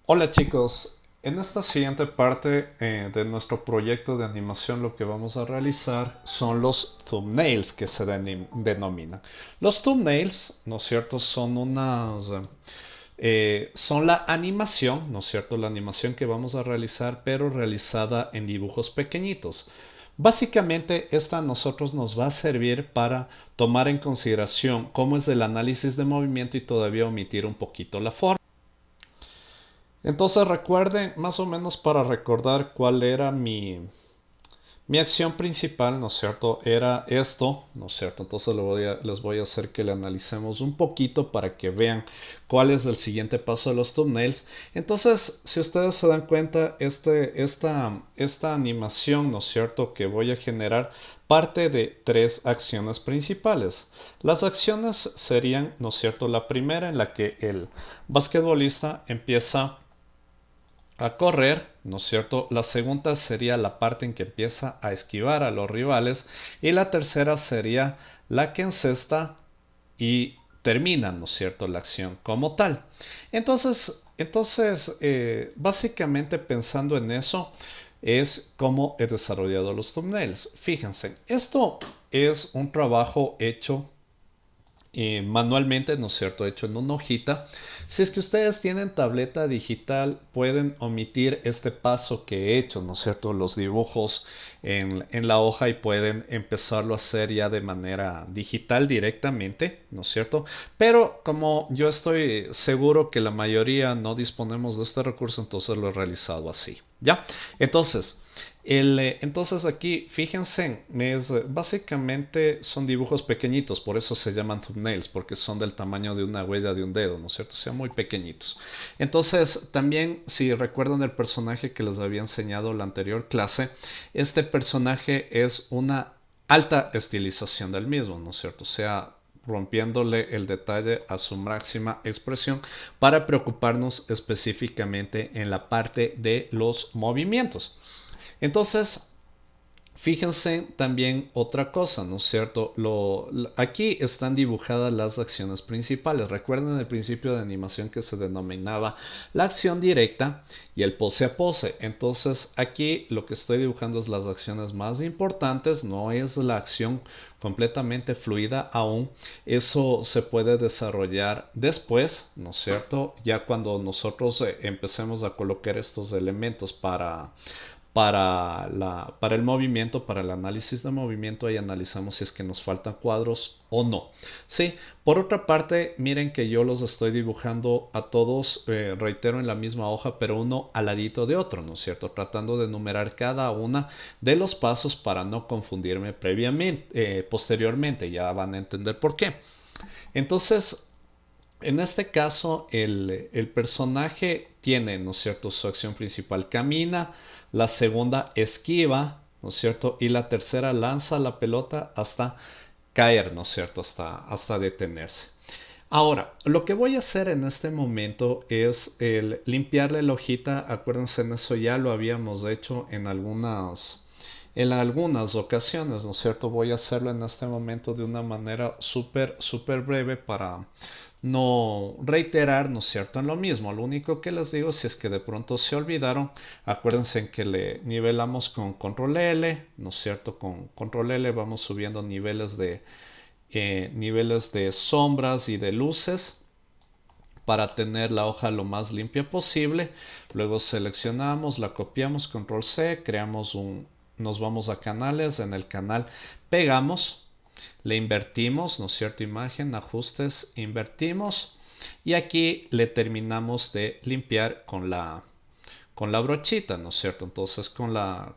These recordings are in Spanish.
Hola chicos, en esta siguiente parte de nuestro proyecto de animación lo que vamos a realizar son los thumbnails que se denominan. Los thumbnails, ¿no es cierto? Son la animación, ¿no es cierto? La animación que vamos a realizar pero realizada en dibujos pequeñitos. Básicamente esta a nosotros nos va a servir para tomar en consideración cómo es el análisis de movimiento y todavía omitir un poquito la forma. Entonces recuerden, más o menos para recordar cuál era mi acción principal, ¿no es cierto? Era esto, ¿no es cierto? Entonces les voy a hacer que le analicemos un poquito para que vean cuál es el siguiente paso de los thumbnails. Entonces, si ustedes se dan cuenta, esta animación, ¿no es cierto? Que voy a generar parte de tres acciones principales. Las acciones serían, ¿no es cierto? La primera en la que el basquetbolista empieza a correr, ¿no es cierto? La segunda sería la parte en que empieza a esquivar a los rivales y la tercera sería la que encesta y termina, ¿no es cierto?, la acción como tal. Entonces, básicamente pensando en eso es cómo he desarrollado los thumbnails. Fíjense, esto es un trabajo hecho manualmente, ¿no es cierto?, hecho en una hojita. Si es que ustedes tienen tableta digital, pueden omitir este paso que he hecho, ¿no es cierto?, los dibujos en la hoja y pueden empezarlo a hacer ya de manera digital directamente, ¿no es cierto? Pero como yo estoy seguro que la mayoría no disponemos de este recurso, entonces lo he realizado así, ¿ya? Entonces, entonces aquí, fíjense, básicamente son dibujos pequeñitos, por eso se llaman thumbnails, porque son del tamaño de una huella de un dedo, ¿no es cierto? O sea, muy pequeñitos. Entonces, también, si recuerdan el personaje que les había enseñado en la anterior clase, este personaje es una alta estilización del mismo, ¿no es cierto? O sea, rompiéndole el detalle a su máxima expresión para preocuparnos específicamente en la parte de los movimientos. Entonces, fíjense también otra cosa, ¿no es cierto? Aquí están dibujadas las acciones principales. Recuerden el principio de animación que se denominaba la acción directa y el pose a pose. Entonces aquí lo que estoy dibujando es las acciones más importantes, no es la acción completamente fluida aún. Eso se puede desarrollar después, ¿no es cierto? Ya cuando nosotros empecemos a colocar estos elementos para el movimiento, para el análisis de movimiento y analizamos si es que nos faltan cuadros o no. Sí, por otra parte, miren que yo los estoy dibujando a todos, reitero, en la misma hoja, pero uno al ladito de otro, ¿no es cierto? Tratando de enumerar cada una de los pasos para no confundirme posteriormente, ya van a entender por qué. Entonces, en este caso, el personaje tiene, ¿no es cierto?, su acción principal camina, la segunda esquiva, ¿no es cierto?, y la tercera lanza la pelota hasta caer, ¿no es cierto?, hasta detenerse. Ahora, lo que voy a hacer en este momento es el limpiarle la hojita. Acuérdense, en eso ya lo habíamos hecho en algunas ocasiones, ¿no es cierto? Voy a hacerlo en este momento de una manera súper, súper breve para no reiterar, ¿no es cierto?, en lo mismo. Lo único que les digo, si es que de pronto se olvidaron, acuérdense en que le nivelamos con control L, ¿no es cierto? Con control L vamos subiendo niveles de sombras y de luces para tener la hoja lo más limpia posible. Luego seleccionamos, la copiamos, control C, nos vamos a canales, en el canal pegamos, le invertimos, ¿no es cierto?, imagen, ajustes, invertimos y aquí le terminamos de limpiar con la brochita, ¿no es cierto? Entonces con la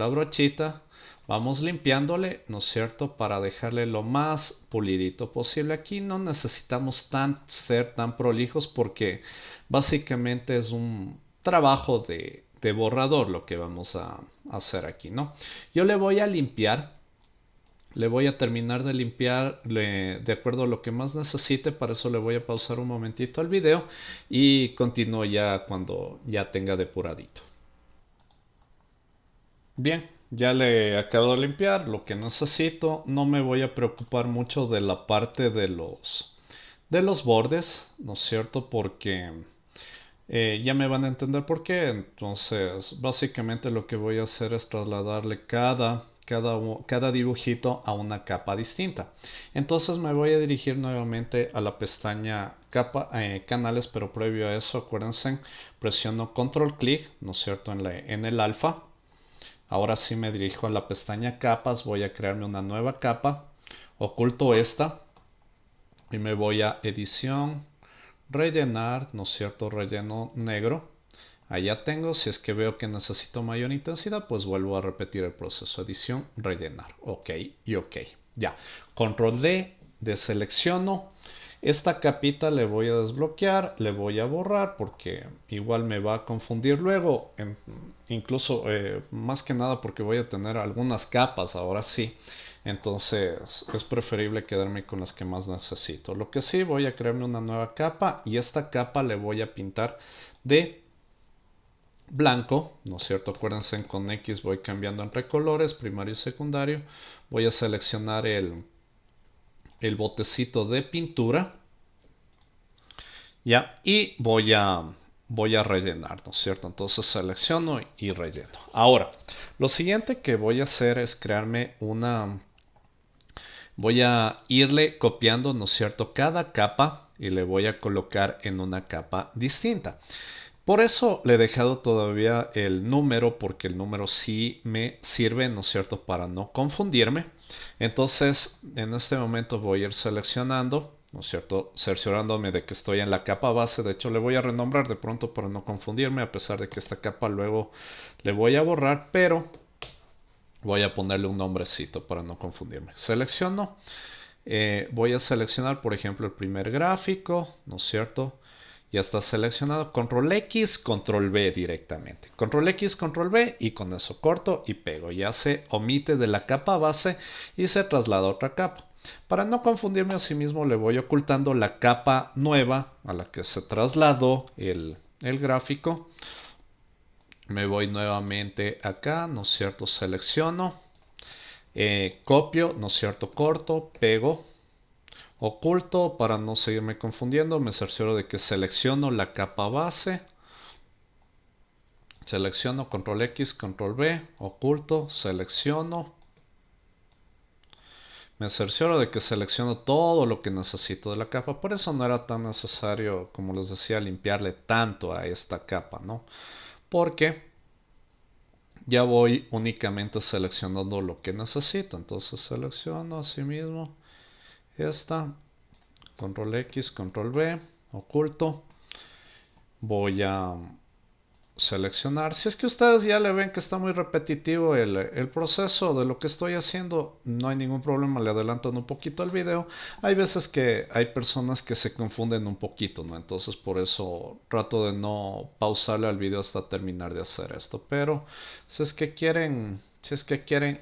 brochita vamos limpiándole, ¿no es cierto?, para dejarle lo más pulidito posible. Aquí no necesitamos ser tan prolijos porque básicamente es un trabajo de borrador lo que vamos a hacer aquí, ¿no? Yo le voy a limpiar, le voy a terminar de limpiar de acuerdo a lo que más necesite. Para eso le voy a pausar un momentito al video y continúo ya cuando ya tenga depuradito. Bien, ya le acabo de limpiar lo que necesito. No me voy a preocupar mucho de la parte de los bordes, ¿no es cierto? Porque Ya me van a entender por qué. Entonces, básicamente lo que voy a hacer es trasladarle cada dibujito a una capa distinta. Entonces me voy a dirigir nuevamente a la pestaña canales, pero previo a eso, acuérdense, presiono control clic, ¿no es cierto?, en el alfa. Ahora sí me dirijo a la pestaña capas, voy a crearme una nueva capa, oculto esta y me voy a edición, rellenar, ¿no es cierto?, relleno negro. Allá tengo, si es que veo que necesito mayor intensidad, pues vuelvo a repetir el proceso, edición, rellenar, ok y ok. Ya, control D, deselecciono. Esta capita le voy a desbloquear, le voy a borrar porque igual me va a confundir luego, incluso más que nada porque voy a tener algunas capas ahora sí. Entonces es preferible quedarme con las que más necesito. Lo que sí, voy a crearme una nueva capa y esta capa le voy a pintar de blanco, ¿no es cierto? Acuérdense, con X voy cambiando entre colores, primario y secundario. Voy a seleccionar el botecito de pintura, ya, y voy a rellenar, ¿no es cierto? Entonces selecciono y relleno. Ahora, lo siguiente que voy a hacer es crearme voy a irle copiando, ¿no es cierto?, cada capa y le voy a colocar en una capa distinta. Por eso le he dejado todavía el número, porque el número sí me sirve, ¿no es cierto?, para no confundirme. Entonces, en este momento voy a ir seleccionando, ¿no es cierto?, cerciorándome de que estoy en la capa base. De hecho, le voy a renombrar de pronto para no confundirme, a pesar de que esta capa luego le voy a borrar, pero voy a ponerle un nombrecito para no confundirme. Selecciono, voy a seleccionar, por ejemplo, el primer gráfico, ¿no es cierto? Ya está seleccionado. Control X, Control V directamente. Control X, Control V y con eso corto y pego. Ya se omite de la capa base y se traslada a otra capa. Para no confundirme a sí mismo, le voy ocultando la capa nueva a la que se trasladó el gráfico. Me voy nuevamente acá, ¿no es cierto? Selecciono, copio, ¿no es cierto? Corto, pego, oculto para no seguirme confundiendo. Me cercioro de que selecciono la capa base. Selecciono, control X, control V, oculto, selecciono. Me cercioro de que selecciono todo lo que necesito de la capa. Por eso no era tan necesario, como les decía, limpiarle tanto a esta capa, ¿no? Porque ya voy únicamente seleccionando lo que necesito. Entonces selecciono así mismo esta, control X, control V, oculto. Voy a seleccionar. Si es que ustedes ya le ven que está muy repetitivo el proceso de lo que estoy haciendo, no hay ningún problema, le adelantan un poquito el video. Hay veces que hay personas que se confunden un poquito, ¿no? Entonces por eso trato de no pausarle al video hasta terminar de hacer esto. Pero si es que quieren,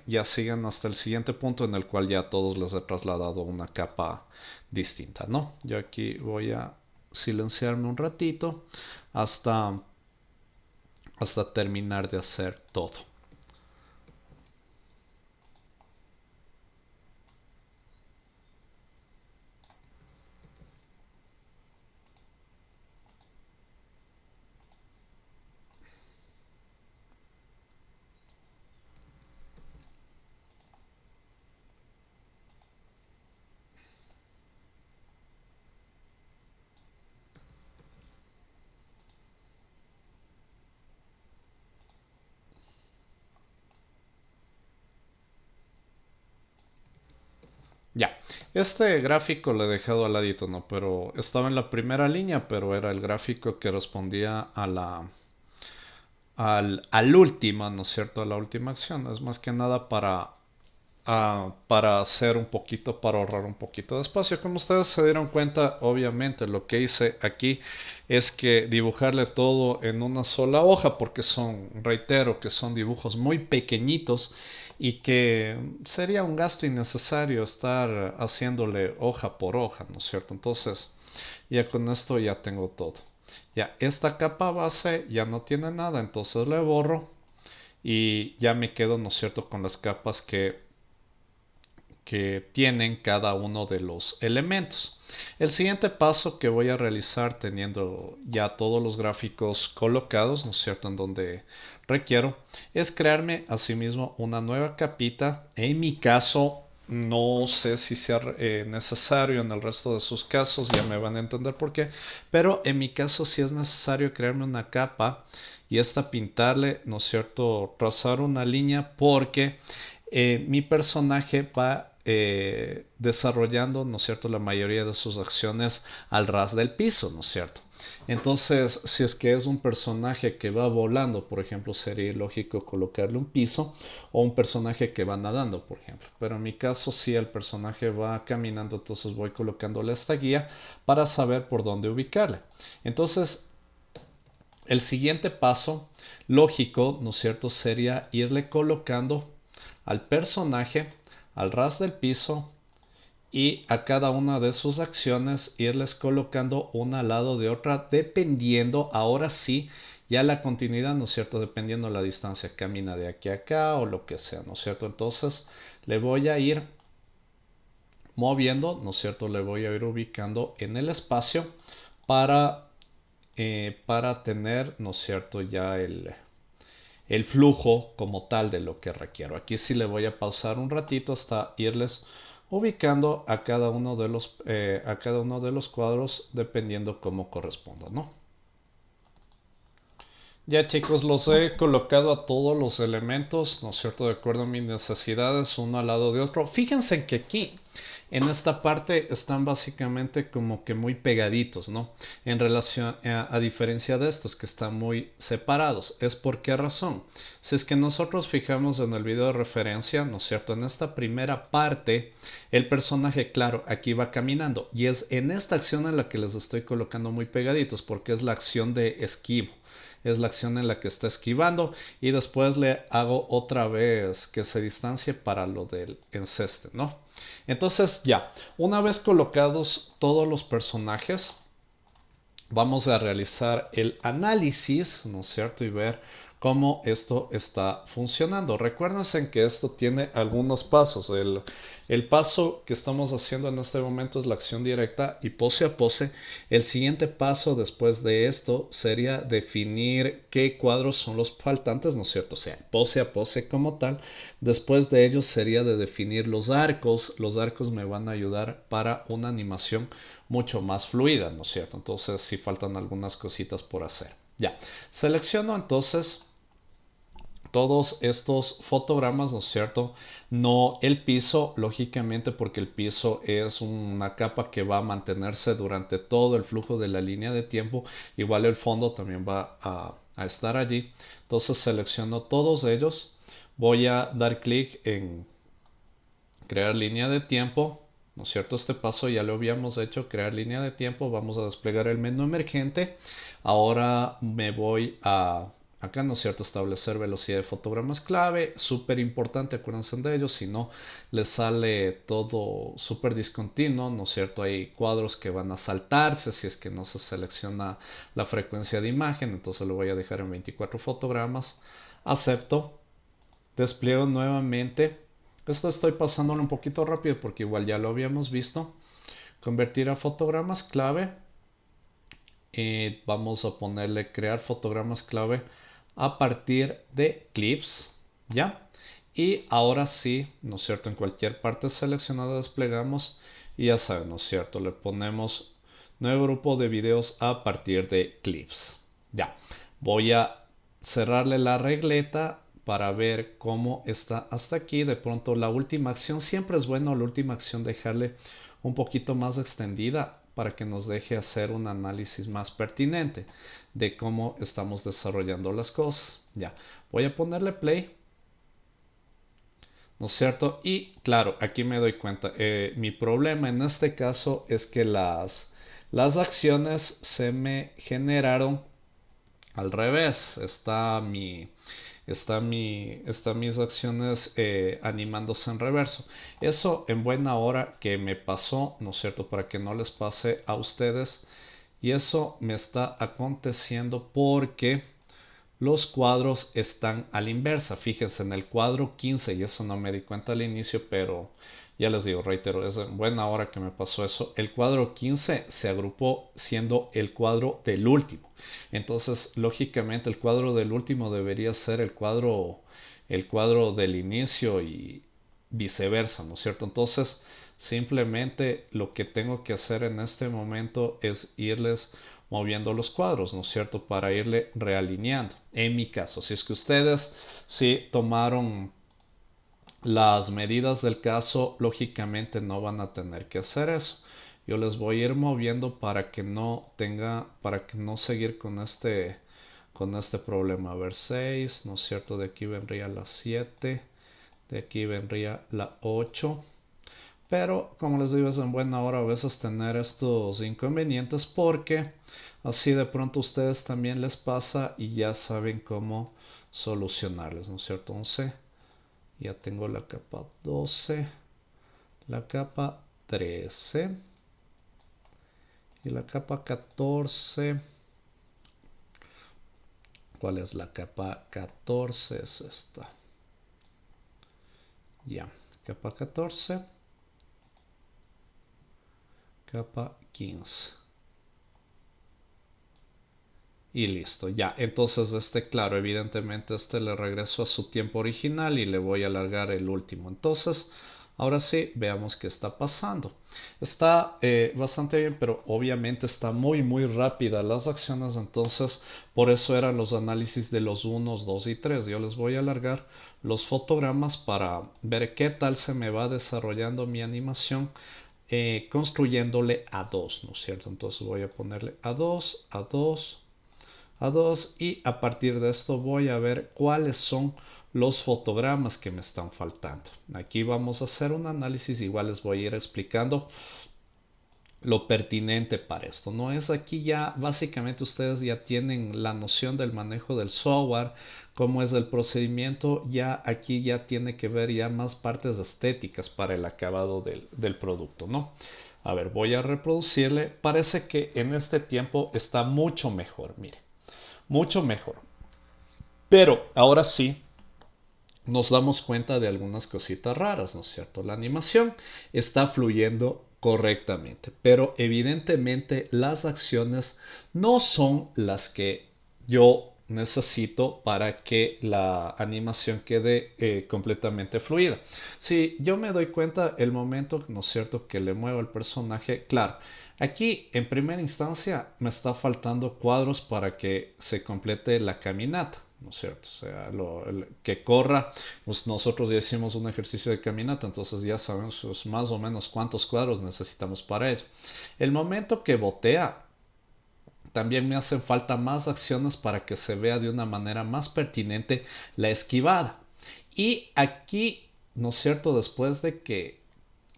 ya sigan hasta el siguiente punto en el cual ya a todos les he trasladado una capa distinta, ¿no? Yo aquí voy a silenciarme un ratito hasta terminar de hacer todo. Ya, este gráfico lo he dejado al ladito, ¿no? Pero estaba en la primera línea, pero era el gráfico que respondía al última, ¿no es cierto? A la última acción. Es más que nada para hacer un poquito, para ahorrar un poquito de espacio. Como ustedes se dieron cuenta, obviamente lo que hice aquí es que dibujarle todo en una sola hoja, porque reitero, que son dibujos muy pequeñitos y que sería un gasto innecesario estar haciéndole hoja por hoja, ¿no es cierto? Entonces, ya con esto ya tengo todo. Ya esta capa base ya no tiene nada, entonces le borro y ya me quedo, ¿no es cierto?, con las capas que tienen cada uno de los elementos. El siguiente paso que voy a realizar teniendo ya todos los gráficos colocados, ¿no es cierto?, en donde requiero, es crearme asimismo una nueva capita. En mi caso, no sé si sea necesario en el resto de sus casos, ya me van a entender por qué, pero en mi caso sí es necesario crearme una capa y esta pintarle, ¿no es cierto?, trazar una línea porque mi personaje va desarrollando, ¿no es cierto?, la mayoría de sus acciones al ras del piso, ¿no es cierto? Entonces, si es que es un personaje que va volando, por ejemplo, sería lógico colocarle un piso, o un personaje que va nadando, por ejemplo. Pero en mi caso, si el personaje va caminando, entonces voy colocándole esta guía para saber por dónde ubicarle. Entonces, el siguiente paso lógico, ¿no es cierto?, sería irle colocando al personaje al ras del piso y a cada una de sus acciones irles colocando una al lado de otra dependiendo, ahora sí, ya la continuidad, ¿no es cierto?, dependiendo la distancia, camina de aquí a acá o lo que sea, ¿no es cierto? Entonces le voy a ir moviendo, ¿no es cierto?, le voy a ir ubicando en el espacio para, para tener, ¿no es cierto?, ya el flujo como tal de lo que requiero. Aquí sí le voy a pausar un ratito hasta irles ubicando a cada uno de los cuadros dependiendo cómo corresponda, ¿no? Ya chicos, los he colocado a todos los elementos, ¿no es cierto?, de acuerdo a mis necesidades, uno al lado de otro. Fíjense que aquí, en esta parte, están básicamente como que muy pegaditos, ¿no? En relación a diferencia de estos que están muy separados. ¿Es por qué razón? Si es que nosotros fijamos en el video de referencia, ¿no es cierto?, en esta primera parte, el personaje, claro, aquí va caminando. Y es en esta acción en la que les estoy colocando muy pegaditos, porque es la acción de esquivo, es la acción en la que está esquivando y después le hago otra vez que se distancie para lo del enceste, ¿no? Entonces ya, una vez colocados todos los personajes, vamos a realizar el análisis, ¿no es cierto? Y ver cómo esto está funcionando. Recuérdense que esto tiene algunos pasos. El paso que estamos haciendo en este momento es la acción directa y pose a pose. El siguiente paso después de esto sería definir qué cuadros son los faltantes, ¿no es cierto? O sea, pose a pose como tal. Después de ello sería de definir los arcos. Los arcos me van a ayudar para una animación mucho más fluida, ¿no es cierto? Entonces sí faltan algunas cositas por hacer. Ya, selecciono entonces todos estos fotogramas, ¿no es cierto? No el piso, lógicamente, porque el piso es una capa que va a mantenerse durante todo el flujo de la línea de tiempo. Igual el fondo también va a estar allí. Entonces selecciono todos ellos. Voy a dar clic en crear línea de tiempo, ¿no es cierto? Este paso ya lo habíamos hecho, crear línea de tiempo. Vamos a desplegar el menú emergente. Ahora me voy a acá, ¿no es cierto?, establecer velocidad de fotogramas clave, súper importante, acuérdense de ello, si no les sale todo súper discontinuo, ¿no es cierto? Hay cuadros que van a saltarse si es que no se selecciona la frecuencia de imagen, entonces lo voy a dejar en 24 fotogramas, acepto, despliego nuevamente. Esto estoy pasándolo un poquito rápido porque igual ya lo habíamos visto. Convertir a fotogramas clave. Vamos a ponerle crear fotogramas clave a partir de clips. ¿Ya? Y ahora sí, ¿no es cierto? En cualquier parte seleccionada desplegamos. Y ya saben, ¿no es cierto? Le ponemos nuevo grupo de videos a partir de clips. Ya. Voy a cerrarle la regleta para ver cómo está hasta aquí. De pronto la última acción, siempre es bueno la última acción dejarle un poquito más extendida para que nos deje hacer un análisis más pertinente de cómo estamos desarrollando las cosas. Ya, voy a ponerle play, ¿no es cierto? Y claro, aquí me doy cuenta, mi problema en este caso es que las acciones se me generaron al revés. Están mis acciones animándose en reverso. Eso en buena hora que me pasó, ¿no es cierto? Para que no les pase a ustedes. Y eso me está aconteciendo porque los cuadros están a la inversa. Fíjense en el cuadro 15, y eso no me di cuenta al inicio, pero Ya les digo, reitero, es en buena hora que me pasó eso. El cuadro 15 se agrupó siendo el cuadro del último. Entonces, lógicamente, el cuadro del último debería ser el cuadro del inicio y viceversa, ¿no es cierto? Entonces, simplemente lo que tengo que hacer en este momento es irles moviendo los cuadros, ¿no es cierto? Para irle realineando. En mi caso, si es que ustedes sí tomaron las medidas del caso, lógicamente no van a tener que hacer eso. Yo les voy a ir moviendo para que no seguir con este problema. A ver, 6, ¿no es cierto? De aquí vendría la 7, de aquí vendría la 8. Pero como les digo, es en buena hora a veces tener estos inconvenientes porque así de pronto a ustedes también les pasa y ya saben cómo solucionarles, ¿no es cierto? 11. Ya tengo la capa 12, la capa 13 y la capa 14. ¿Cuál es la capa 14? Es esta. Ya, capa 14, capa 15. Y listo, ya. Entonces claro, evidentemente le regreso a su tiempo original y le voy a alargar el último. Entonces, ahora sí, veamos qué está pasando. Está bastante bien, pero obviamente está muy rápida las acciones. Entonces, por eso eran los análisis de los 1, 2 y 3. Yo les voy a alargar los fotogramas para ver qué tal se me va desarrollando mi animación. Construyéndole a 2, ¿no es cierto? Entonces voy a ponerle a 2, a 2, a 2 y a partir de esto voy a ver cuáles son los fotogramas que me están faltando. Aquí vamos a hacer un análisis, igual les voy a ir explicando lo pertinente para esto. No es aquí ya, básicamente ustedes ya tienen la noción del manejo del software, cómo es el procedimiento, ya aquí ya tiene que ver ya más partes estéticas para el acabado del producto, ¿no? A ver, voy a reproducirle. Parece que en este tiempo está mucho mejor, mire, mucho mejor. Pero ahora sí, nos damos cuenta de algunas cositas raras, ¿no es cierto? La animación está fluyendo correctamente, pero evidentemente las acciones no son las que yo necesito para que la animación quede completamente fluida. Si yo me doy cuenta el momento, ¿no es cierto?, que le muevo el personaje, claro, aquí en primera instancia me está faltando cuadros para que se complete la caminata, ¿no es cierto? O sea, que corra, pues nosotros ya hicimos un ejercicio de caminata, entonces ya sabemos pues, más o menos cuántos cuadros necesitamos para ello. El momento que botea, también me hacen falta más acciones para que se vea de una manera más pertinente la esquivada. Y aquí, ¿no es cierto? Después de que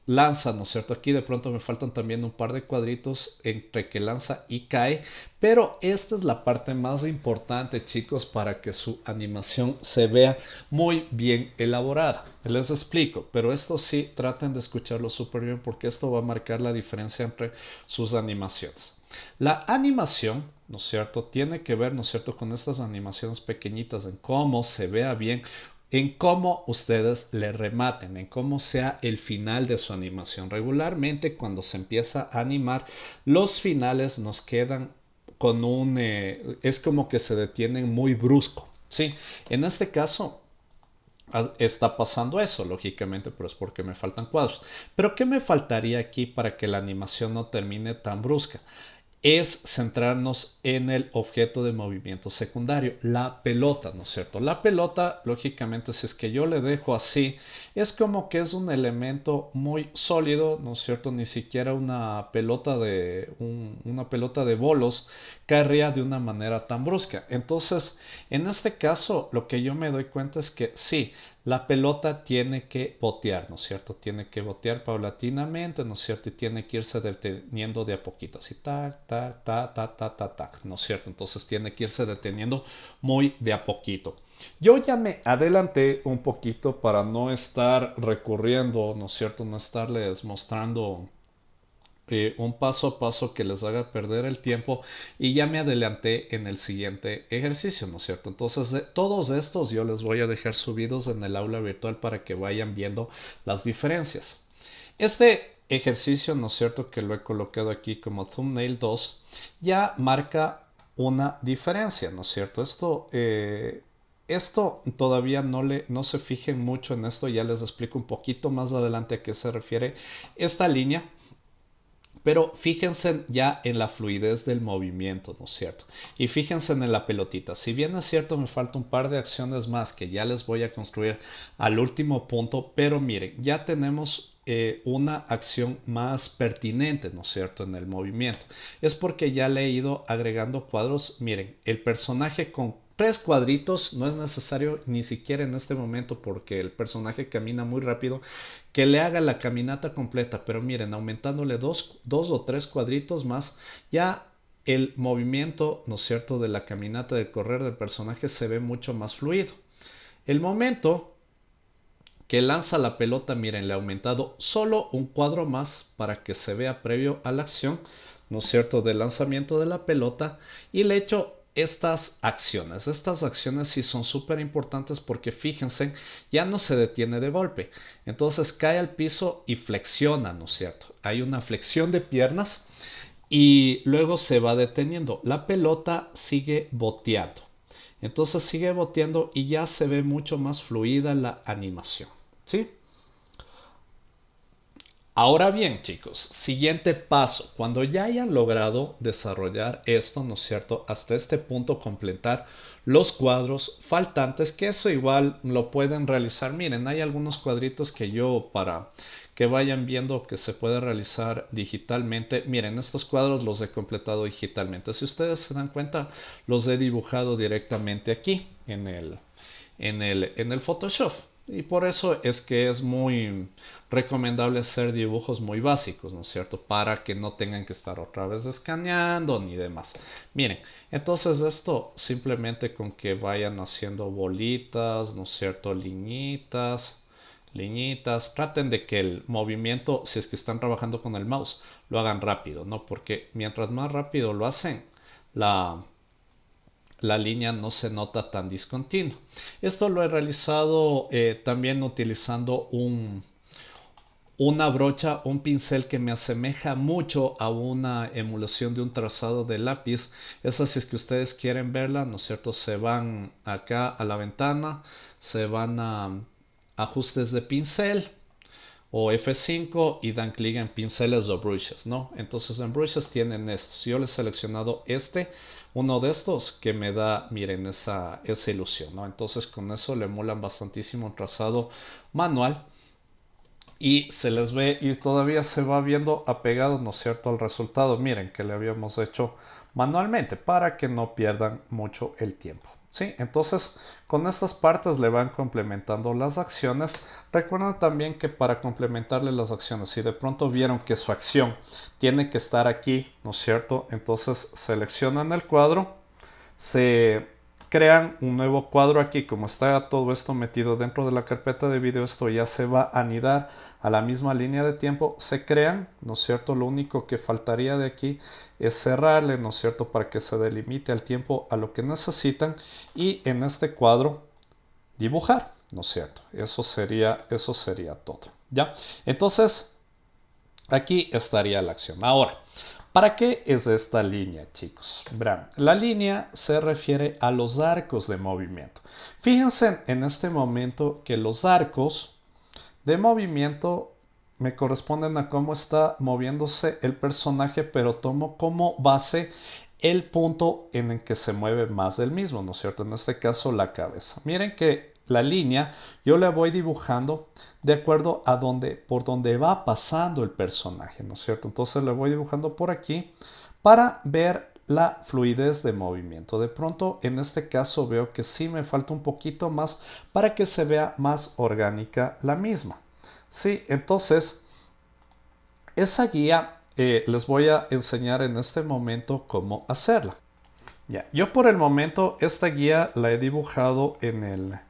lanza, ¿no es cierto? Aquí de pronto me faltan también un par de cuadritos entre que lanza y cae, pero esta es la parte más importante, chicos, para que su animación se vea muy bien elaborada. Les explico, pero esto sí, traten de escucharlo súper bien porque esto va a marcar la diferencia entre sus animaciones. La animación, ¿no es cierto?, tiene que ver, ¿no es cierto?, con estas animaciones pequeñitas en cómo se vea bien, en cómo ustedes le rematen, en cómo sea el final de su animación. Regularmente cuando se empieza a animar, los finales nos quedan con es como que se detienen muy brusco. Sí, en este caso está pasando eso, lógicamente, pero es porque me faltan cuadros. Pero ¿qué me faltaría aquí para que la animación no termine tan brusca? Es centrarnos en el objeto de movimiento secundario, la pelota, ¿no es cierto? La pelota, lógicamente, si es que yo le dejo así, es como que es un elemento muy sólido, ¿no es cierto? Ni siquiera una pelota de bolos caería de una manera tan brusca. Entonces, en este caso, lo que yo me doy cuenta es que sí, la pelota tiene que botear, ¿no es cierto? Tiene que botear paulatinamente, ¿no es cierto? Y tiene que irse deteniendo de a poquito, así, tac, tac, tac, tac, tac, tac, tac, ¿no es cierto? Entonces tiene que irse deteniendo muy de a poquito. Yo ya me adelanté un poquito para no estar recurriendo, ¿no es cierto? No estarles mostrando un paso a paso que les haga perder el tiempo y ya me adelanté en el siguiente ejercicio, ¿no es cierto? Entonces, todos estos yo les voy a dejar subidos en el aula virtual para que vayan viendo las diferencias. Este ejercicio, ¿no es cierto?, que lo he colocado aquí como thumbnail 2, ya marca una diferencia, ¿no es cierto? Esto todavía no se fijen mucho en esto, ya les explico un poquito más adelante a qué se refiere esta línea. Pero fíjense ya en la fluidez del movimiento, ¿no es cierto? Y fíjense en la pelotita. Si bien es cierto, me falta un par de acciones más que ya les voy a construir al último punto, pero miren, ya tenemos una acción más pertinente, ¿no es cierto?, en el movimiento. Es porque ya le he ido agregando cuadros. Miren, el personaje con 3 cuadritos no es necesario ni siquiera en este momento porque el personaje camina muy rápido que le haga la caminata completa, pero miren, aumentándole dos o 3 cuadritos más, ya el movimiento, ¿no es cierto?, de la caminata, de correr del personaje se ve mucho más fluido. El momento que lanza la pelota, miren, le he aumentado solo un cuadro más para que se vea previo a la acción, ¿no es cierto?, del lanzamiento de la pelota, y le he hecho estas acciones. Estas acciones sí son súper importantes porque fíjense, ya no se detiene de golpe. Entonces cae al piso y flexiona, ¿no es cierto? Hay una flexión de piernas y luego se va deteniendo. La pelota sigue boteando. Entonces sigue boteando y ya se ve mucho más fluida la animación. ¿Sí? Ahora bien, chicos, siguiente paso. Cuando ya hayan logrado desarrollar esto, ¿no es cierto?, hasta este punto completar los cuadros faltantes, que eso igual lo pueden realizar. Miren, hay algunos cuadritos que yo, para que vayan viendo que se puede realizar digitalmente, miren, estos cuadros los he completado digitalmente. Si ustedes se dan cuenta, los he dibujado directamente aquí en el Photoshop. Y por eso es que es muy recomendable hacer dibujos muy básicos, ¿no es cierto? Para que no tengan que estar otra vez escaneando ni demás. Miren, entonces esto simplemente con que vayan haciendo bolitas, ¿no es cierto? Liñitas, traten de que el movimiento, si es que están trabajando con el mouse, lo hagan rápido, ¿no? Porque mientras más rápido lo hacen, la línea no se nota tan discontinuo. Esto lo he realizado también utilizando una brocha, un pincel que me asemeja mucho a una emulación de un trazado de lápiz. Esa, si es que ustedes quieren verla, ¿no es cierto?, se van acá a la ventana, se van a ajustes de pincel o F5 y dan clic en pinceles o brushes, ¿no? Entonces en brushes tienen estos. Yo les he seleccionado uno de estos que me da, miren, esa ilusión, ¿no? Entonces con eso le emulan bastantísimo un trazado manual y se les ve y todavía se va viendo apegado, ¿no es cierto?, al resultado. Miren que le habíamos hecho manualmente para que no pierdan mucho el tiempo. ¿Sí? Entonces con estas partes le van complementando las acciones. Recuerden también que para complementarle las acciones, si de pronto vieron que su acción tiene que estar aquí, ¿no es cierto?, entonces seleccionan el cuadro, se crean un nuevo cuadro aquí. Como está todo esto metido dentro de la carpeta de video, esto ya se va a anidar a la misma línea de tiempo. Se crean, ¿no es cierto? Lo único que faltaría de aquí es cerrarle, ¿no es cierto?, para que se delimite el tiempo a lo que necesitan y en este cuadro dibujar, ¿no es cierto? Eso sería todo. ¿Ya? Entonces aquí estaría la acción. Ahora, ¿para qué es esta línea, chicos? Verán, la línea se refiere a los arcos de movimiento. Fíjense en este momento que los arcos de movimiento me corresponden a cómo está moviéndose el personaje, pero tomo como base el punto en el que se mueve más del mismo, ¿no es cierto? En este caso la cabeza. Miren que la línea yo la voy dibujando de acuerdo a por donde va pasando el personaje, ¿no es cierto? Entonces la voy dibujando por aquí para ver la fluidez de movimiento. De pronto en este caso veo que sí me falta un poquito más para que se vea más orgánica la misma. Sí, entonces esa guía les voy a enseñar en este momento cómo hacerla. Ya, yo por el momento esta guía la he dibujado en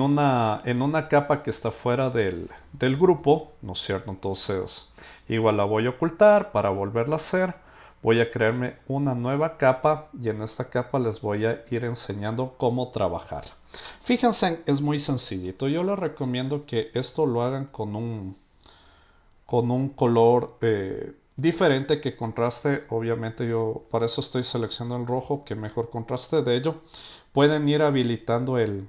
una capa que está fuera del grupo, ¿no es cierto? Entonces igual la voy a ocultar para volverla a hacer. Voy a crearme una nueva capa y en esta capa les voy a ir enseñando cómo trabajar. Fíjense, es muy sencillito. Yo les recomiendo que esto lo hagan con con un color diferente que contraste. Obviamente yo para eso estoy seleccionando el rojo, que mejor contraste de ello. Pueden ir habilitando el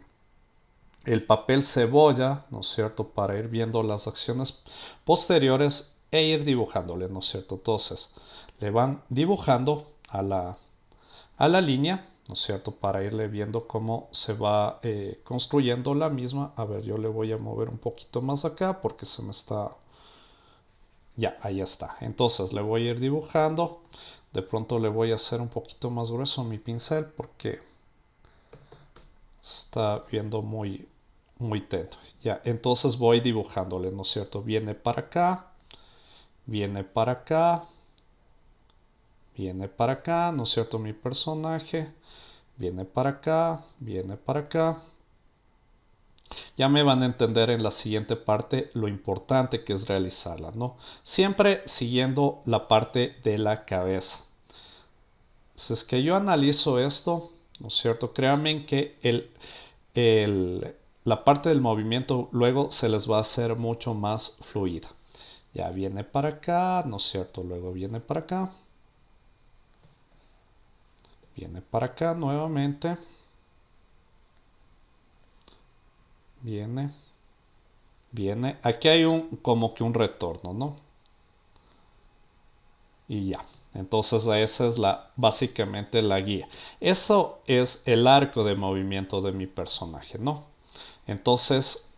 papel cebolla, ¿no es cierto? Para ir viendo las acciones posteriores e ir dibujándole, ¿no es cierto? Entonces le van dibujando a la línea, ¿no es cierto? Para irle viendo cómo se va construyendo la misma. A ver, yo le voy a mover un poquito más acá porque se me está... Ya, ahí está. Entonces le voy a ir dibujando. De pronto le voy a hacer un poquito más grueso mi pincel porque está viendo muy tenue. Ya, entonces voy dibujándole, ¿no es cierto? Viene para acá, viene para acá, viene para acá, ¿no es cierto? Mi personaje viene para acá, viene para acá. Ya me van a entender en la siguiente parte lo importante que es realizarla, ¿no? Siempre siguiendo la parte de la cabeza. Si es que yo analizo esto, ¿no es cierto? Créanme que la parte del movimiento luego se les va a hacer mucho más fluida. Ya viene para acá, ¿no es cierto? Luego viene para acá. Viene para acá nuevamente. Viene. Viene. Aquí hay como que un retorno, ¿no? Y ya. Entonces esa es básicamente la guía. Eso es el arco de movimiento de mi personaje, ¿no? Entonces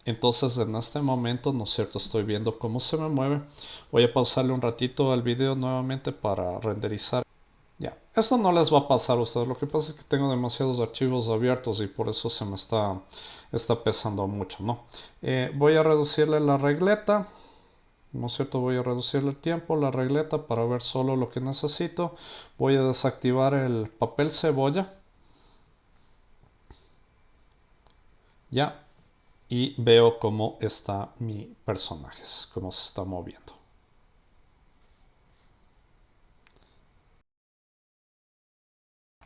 entonces en este momento, ¿no es cierto? Estoy viendo cómo se me mueve. Voy a pausarle un ratito al video nuevamente para renderizar. Ya, esto no les va a pasar a ustedes. Lo que pasa es que tengo demasiados archivos abiertos y por eso se me está pesando mucho, ¿no? Voy a reducirle la regleta. ¿No es cierto? Voy a reducirle el tiempo, la regleta para ver solo lo que necesito. Voy a desactivar el papel cebolla. Ya. Y veo cómo está mi personaje, cómo se está moviendo.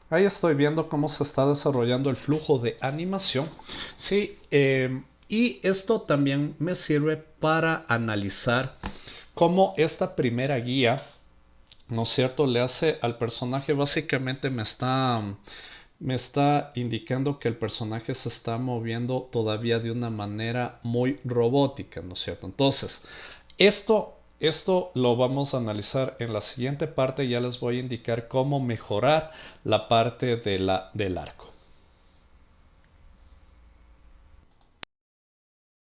Ahí estoy viendo cómo se está desarrollando el flujo de animación. Sí, y esto también me sirve para analizar cómo esta primera guía, ¿no es cierto?, le hace al personaje, básicamente me está indicando que el personaje se está moviendo todavía de una manera muy robótica, ¿no es cierto? Entonces, esto lo vamos a analizar en la siguiente parte. Ya les voy a indicar cómo mejorar la parte del arco.